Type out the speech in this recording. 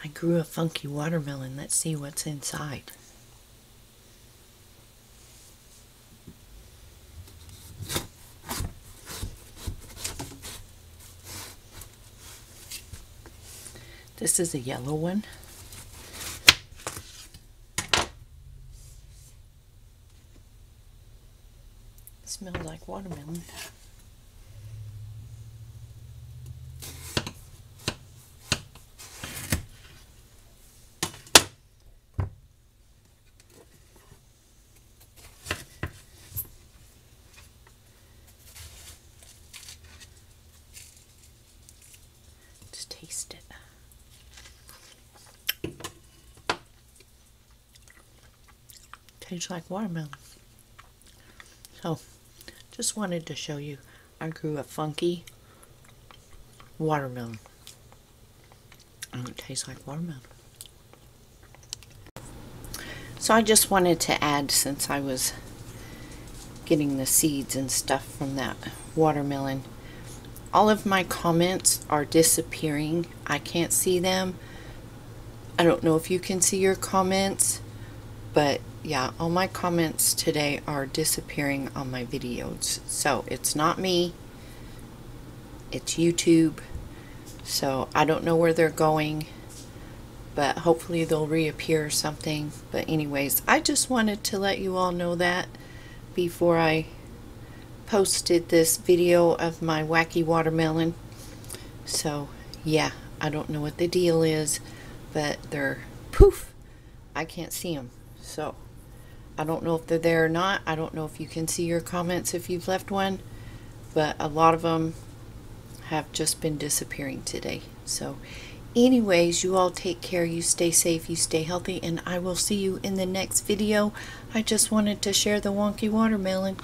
I grew a funky watermelon. Let's see what's inside. This is a yellow one. It smells like watermelon. Just taste it. Tastes like watermelon. So, just wanted to show you I grew a funky watermelon. And it tastes like watermelon. So I just wanted to add, since I was getting the seeds and stuff from that watermelon, all of my comments are disappearing. I can't see them. I don't know if you can see your comments, but yeah, all my comments today are disappearing on my videos. So it's not me, it's YouTube. So I don't know where they're going, but hopefully they'll reappear or something. But anyways, I just wanted to let you all know that before I posted this video of my wacky watermelon. So yeah, I don't know what the deal is, but they're poof, I can't see them. So I don't know if they're there or not. I don't know if you can see your comments if you've left one, but a lot of them have just been disappearing today. So anyways, you all take care, you stay safe, you stay healthy, and I will see you in the next video. I just wanted to share the wonky watermelon.